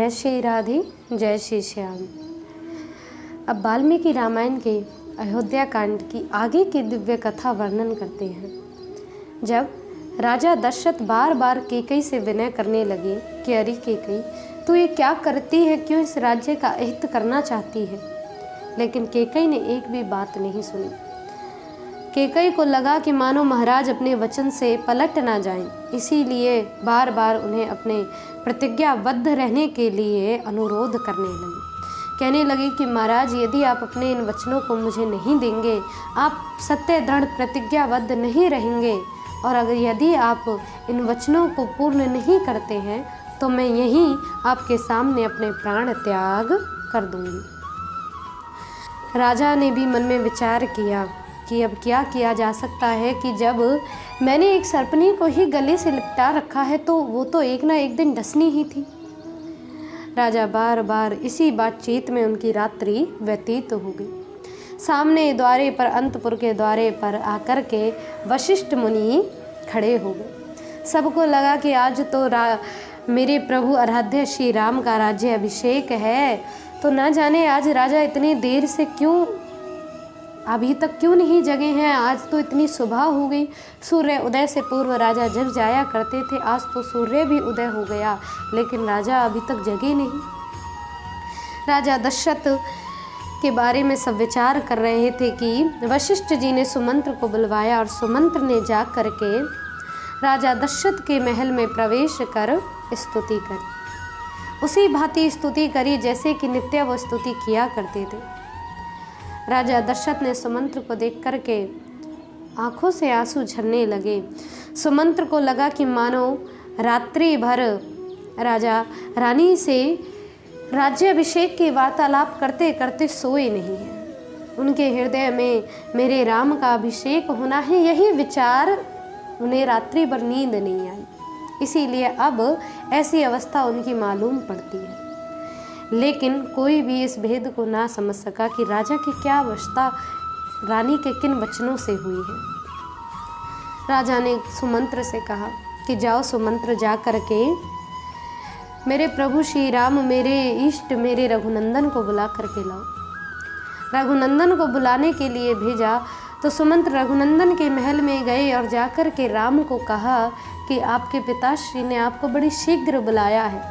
जय श्री राधे, जय श्री श्याम। अब वाल्मीकि रामायण के अयोध्या कांड की आगे की दिव्य कथा वर्णन करते हैं। जब राजा दशरथ बार बार कैकेयी से विनय करने लगे कि अरे कैकेयी, तू ये क्या करती है, क्यों इस राज्य का अहित करना चाहती है, लेकिन कैकेयी ने एक भी बात नहीं सुनी। कैकेयी को लगा कि मानो महाराज अपने वचन से पलट ना जाएं, इसीलिए बार बार उन्हें अपने प्रतिज्ञाबद्ध रहने के लिए अनुरोध करने लगी। कहने लगी कि महाराज, यदि आप अपने इन वचनों को मुझे नहीं देंगे, आप सत्य दृढ़ प्रतिज्ञाबद्ध नहीं रहेंगे, और अगर यदि आप इन वचनों को पूर्ण नहीं करते हैं तो मैं यहीं आपके सामने अपने प्राण त्याग कर दूंगी। राजा ने भी मन में विचार किया कि अब क्या किया जा सकता है कि जब मैंने एक सर्पनी को ही गले से लिपटा रखा है तो वो तो एक ना एक दिन डसनी ही थी। राजा बार बार इसी बातचीत में उनकी रात्रि व्यतीत हो गई। सामने द्वारे पर, अंतपुर के द्वारे पर आकर के वशिष्ठ मुनि खड़े हो गए। सबको लगा कि आज तो मेरे प्रभु आराध्य श्री राम का राज्य अभिषेक है, तो ना जाने आज राजा इतनी देर से क्यों, अभी तक क्यों नहीं जगे हैं। आज तो इतनी सुबह हो गई, सूर्य उदय से पूर्व राजा जग जाया करते थे, आज तो सूर्य भी उदय हो गया लेकिन राजा अभी तक जगे नहीं। राजा दशरथ के बारे में सब विचार कर रहे थे कि वशिष्ठ जी ने सुमंत्र को बुलवाया और सुमंत्र ने जा कर के राजा दशरथ के महल में प्रवेश कर स्तुति करी। उसी भांति स्तुति करी जैसे कि नित्य वो स्तुति किया करते थे। राजा दशरथ ने सुमंत्र को देख करके आंखों से आंसू झरने लगे। सुमंत्र को लगा कि मानो रात्रि भर राजा रानी से राज्याभिषेक की वार्तालाप करते करते सोए नहीं हैं। उनके हृदय में मेरे राम का अभिषेक होना है, यही विचार उन्हें रात्रि भर नींद नहीं आई। इसीलिए अब ऐसी अवस्था उनकी मालूम पड़ती है। लेकिन कोई भी इस भेद को ना समझ सका कि राजा की क्या अवस्था रानी के किन वचनों से हुई है। राजा ने सुमंत्र से कहा कि जाओ सुमंत्र, जा कर के मेरे प्रभु श्री राम, मेरे इष्ट, मेरे रघुनंदन को बुला करके लाओ। रघुनंदन को बुलाने के लिए भेजा तो सुमंत्र रघुनंदन के महल में गए और जाकर के राम को कहा कि आपके पिताश्री ने आपको बड़ी शीघ्र बुलाया है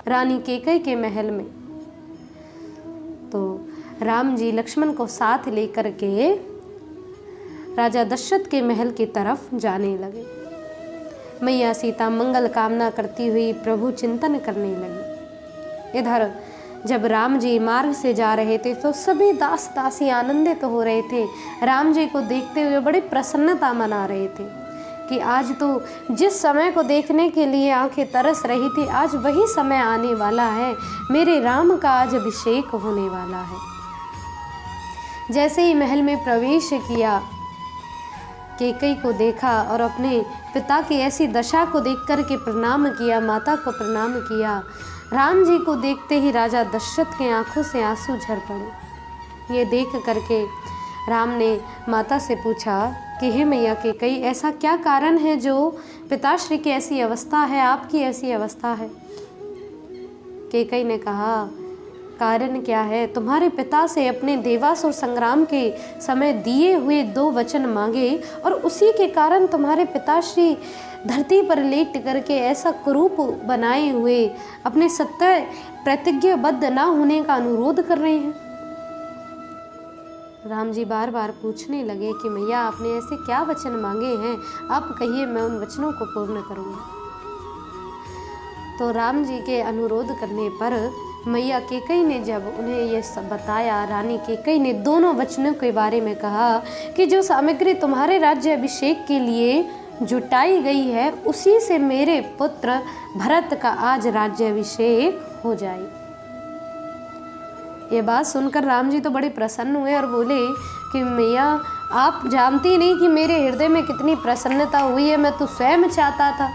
रानी कैकेयी के महल में। तो राम जी लक्ष्मण को साथ लेकर के राजा दशरथ के महल की तरफ जाने लगे। मैया सीता मंगल कामना करती हुई प्रभु चिंतन करने लगी। इधर जब राम जी मार्ग से जा रहे थे तो सभी दास दासी आनंदित हो रहे थे। राम जी को देखते हुए बड़ी प्रसन्नता मना रहे थे कि आज तो जिस समय को देखने के लिए आंखें तरस रही थी, आज वही समय आने वाला है, मेरे राम का आज अभिषेक होने वाला है। जैसे ही महल में प्रवेश किया, कैकेयी को देखा और अपने पिता की ऐसी दशा को देख कर के प्रणाम किया, माता को प्रणाम किया। राम जी को देखते ही राजा दशरथ के आंखों से आंसू झर पड़े। ये देख करके राम ने माता से पूछा कि हे मैया कैकेयी, ऐसा क्या कारण है जो पिताश्री की ऐसी अवस्था है, आपकी ऐसी अवस्था है। कैकेयी ने कहा, कारण क्या है, तुम्हारे पिता से अपने देवासुर संग्राम के समय दिए हुए 2 वचन मांगे और उसी के कारण तुम्हारे पिताश्री धरती पर लेट करके ऐसा कुरूप बनाए हुए अपने सत्य प्रतिज्ञाबद्ध ना होने का अनुरोध कर रहे हैं। राम जी बार बार पूछने लगे कि मैया आपने ऐसे क्या वचन मांगे हैं, आप कहिए, मैं उन वचनों को पूर्ण करूँगा। तो राम जी के अनुरोध करने पर मैया कैकेयी ने जब उन्हें ये सब बताया, रानी कैकेयी ने दोनों वचनों के बारे में कहा कि जो सामग्री तुम्हारे राज्य अभिषेक के लिए जुटाई गई है, उसी से मेरे पुत्र भरत का आज राज्याभिषेक हो जाए। ये बात सुनकर राम जी तो बड़े प्रसन्न हुए और बोले कि मैया, आप जानती नहीं कि मेरे हृदय में कितनी प्रसन्नता हुई है। मैं तो स्वयं चाहता था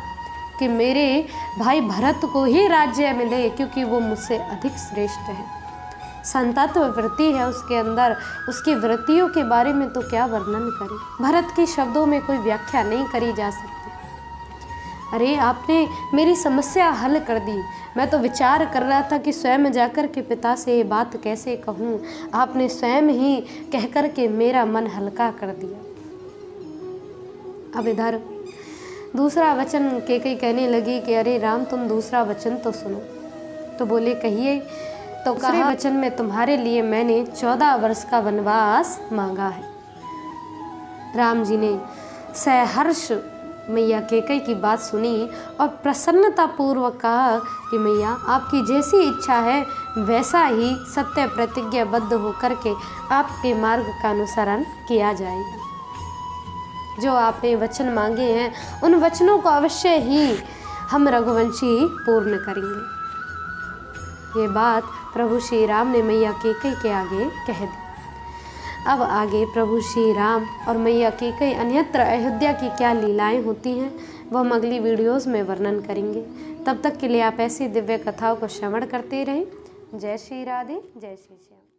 कि मेरे भाई भरत को ही राज्य मिले, क्योंकि वो मुझसे अधिक श्रेष्ठ है। संतत्व वृत्ति है उसके अंदर, उसकी वृत्तियों के बारे में तो क्या वर्णन करें, भरत के शब्दों में कोई व्याख्या नहीं करी जा सकती। अरे आपने मेरी समस्या हल कर दी। मैं तो विचार कर रहा था कि स्वयं जाकर के पिता से ये बात कैसे कहूँ। आपने स्वयं ही कह कर के मेरा मन हल्का कर दिया। अब इधर दूसरा वचन कैकेयी कहने लगी कि अरे राम, तुम दूसरा वचन तो सुनो। तो बोले कहिए। तो कहा, वचन में तुम्हारे लिए मैंने 14 वर्ष का वनवास मांगा है। राम जी ने सहर्ष मैया कैकेयी की बात सुनी और प्रसन्नता पूर्वक कहा कि मैया, आपकी जैसी इच्छा है वैसा ही सत्य प्रतिज्ञाबद्ध होकर के आपके मार्ग का अनुसरण किया जाएगा। जो आपने वचन मांगे हैं उन वचनों को अवश्य ही हम रघुवंशी पूर्ण करेंगे। ये बात प्रभु श्री राम ने मैया कैकेयी के आगे कह दी। अब आगे प्रभु श्री राम और मैया कैकेयी अन्यत्र अयोध्या की क्या लीलाएं होती हैं वह हम अगली वीडियोज़ में वर्णन करेंगे। तब तक के लिए आप ऐसी दिव्य कथाओं को श्रवण करते रहें। जय श्री राधे, जय श्री श्याम।